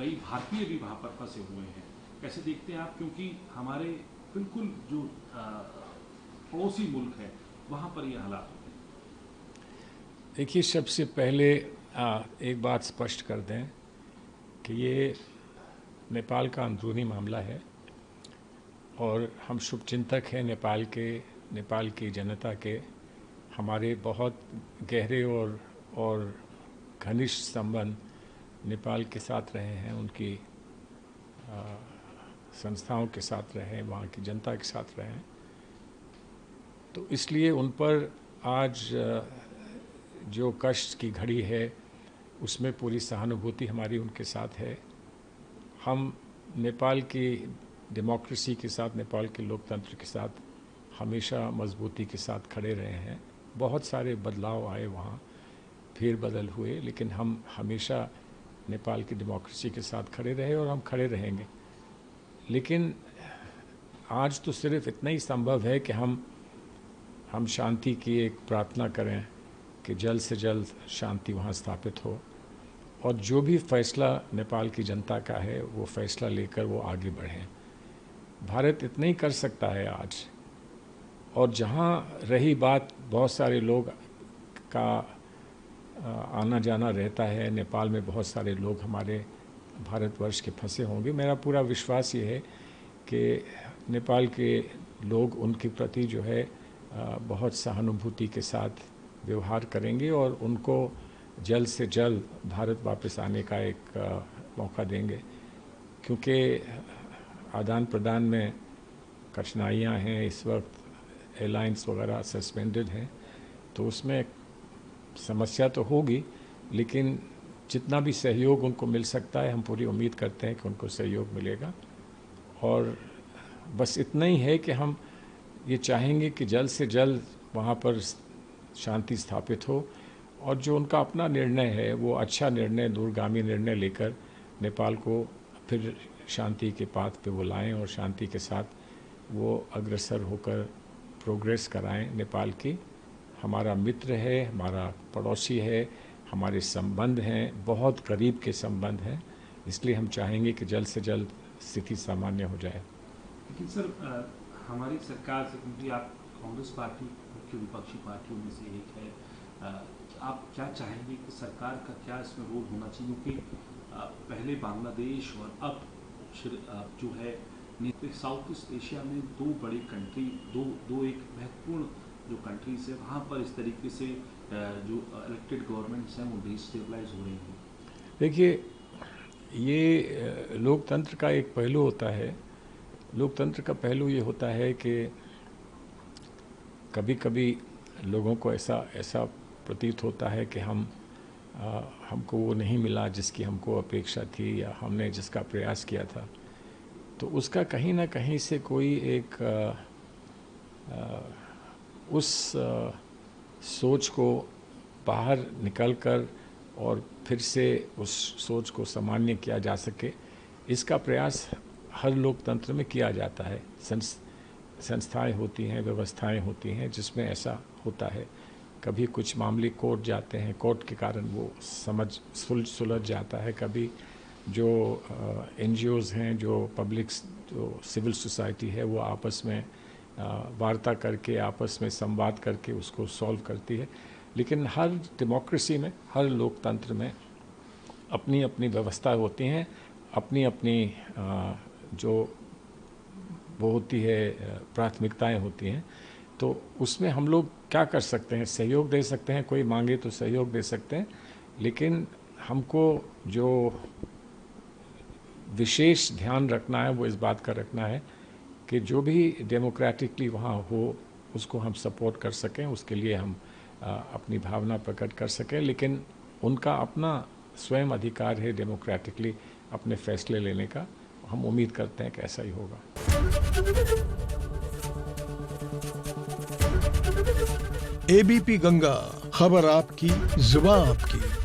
कई भारतीय भी वहाँ पर फंसे हुए हैं, कैसे देखते हैं आप? क्योंकि हमारे बिल्कुल जो पड़ोसी मुल्क है वहाँ पर ये हालात हो गए। देखिए, सबसे पहले एक बात स्पष्ट कर दें कि ये नेपाल का अंदरूनी मामला है और हम शुभचिंतक हैं नेपाल की जनता के। हमारे बहुत गहरे और घनिष्ठ संबंध नेपाल के साथ रहे हैं, उनकी संस्थाओं के साथ रहे हैं, वहाँ की जनता के साथ रहे हैं। तो इसलिए उन पर आज जो कष्ट की घड़ी है उसमें पूरी सहानुभूति हमारी उनके साथ है। हम नेपाल की डेमोक्रेसी के साथ, नेपाल के लोकतंत्र के साथ हमेशा मजबूती के साथ खड़े रहे हैं। बहुत सारे बदलाव आए, वहाँ फेरबदल हुए, लेकिन हम हमेशा नेपाल की डेमोक्रेसी के साथ खड़े रहे और हम खड़े रहेंगे। लेकिन आज तो सिर्फ इतना ही संभव है कि हम शांति की एक प्रार्थना करें कि जल्द से जल्द शांति वहाँ स्थापित हो और जो भी फैसला नेपाल की जनता का है वो फैसला लेकर वो आगे बढ़ें। भारत इतना ही कर सकता है आज। और जहाँ रही बात, बहुत सारे लोग का आना जाना रहता है, नेपाल में बहुत सारे लोग हमारे भारतवर्ष के फंसे होंगे। मेरा पूरा विश्वास ये है कि नेपाल के लोग उनके प्रति जो है बहुत सहानुभूति के साथ व्यवहार करेंगे और उनको जल्द से जल्द भारत वापस आने का एक मौका देंगे, क्योंकि आदान प्रदान में कठिनाइयाँ हैं। इस वक्त एयरलाइंस वगैरह सस्पेंडेड हैं, तो उसमें समस्या तो होगी, लेकिन जितना भी सहयोग उनको मिल सकता है हम पूरी उम्मीद करते हैं कि उनको सहयोग मिलेगा। और बस इतना ही है कि हम ये चाहेंगे कि जल्द से जल्द वहाँ पर शांति स्थापित हो और जो उनका अपना निर्णय है वो अच्छा निर्णय, दूरगामी निर्णय लेकर नेपाल को फिर शांति के पाथ पे वो लाएँ और शांति के साथ वो अग्रसर होकर प्रोग्रेस कराएं। नेपाल की हमारा मित्र है, हमारा पड़ोसी है, हमारे संबंध हैं, बहुत करीब के संबंध हैं, इसलिए हम चाहेंगे कि जल्द से जल्द स्थिति सामान्य हो जाए। लेकिन सर, हमारी सरकार से, क्योंकि आप कांग्रेस पार्टी मुख्य विपक्षी पार्टियों में से एक है, आप क्या चाहेंगे कि सरकार का क्या इसमें रोल होना चाहिए? क्योंकि पहले बांग्लादेश और अब जो है साउथ ईस्ट एशिया में दो बड़ी कंट्री, दो एक महत्वपूर्ण जो कंट्रीज है, वहाँ पर इस तरीके से जो इलेक्टेड गवर्नमेंट्स हैं वो डिस्टेबलाइज हो रही हैं। देखिए, ये लोकतंत्र का एक पहलू होता है। लोकतंत्र का पहलू ये होता है कि कभी कभी लोगों को ऐसा प्रतीत होता है कि हमको वो नहीं मिला जिसकी हमको अपेक्षा थी या हमने जिसका प्रयास किया था। तो उसका कहीं ना कहीं से कोई एक उस सोच को बाहर निकलकर और फिर से उस सोच को सामान्य किया जा सके, इसका प्रयास हर लोकतंत्र में किया जाता है। संस्थाएं होती हैं, व्यवस्थाएं होती हैं जिसमें ऐसा होता है। कभी कुछ मामले कोर्ट जाते हैं, कोर्ट के कारण वो सुलझ जाता है। कभी जो NGOs हैं, जो जो सिविल सोसाइटी है, वो आपस में वार्ता करके, आपस में संवाद करके उसको सॉल्व करती है। लेकिन हर डेमोक्रेसी में, हर लोकतंत्र में अपनी अपनी व्यवस्था होती हैं, अपनी अपनी जो वो होती है प्राथमिकताएं होती हैं। तो उसमें हम लोग क्या कर सकते हैं? सहयोग दे सकते हैं, कोई मांगे तो सहयोग दे सकते हैं, लेकिन हमको जो विशेष ध्यान रखना है वो इस बात का रखना है कि जो भी डेमोक्रेटिकली वहाँ हो उसको हम सपोर्ट कर सकें, उसके लिए हम अपनी भावना प्रकट कर सकें। लेकिन उनका अपना स्वयं अधिकार है डेमोक्रेटिकली अपने फैसले लेने का। हम उम्मीद करते हैं कि ऐसा ही होगा। ABP गंगा, खबर आपकी, जुबान आपकी।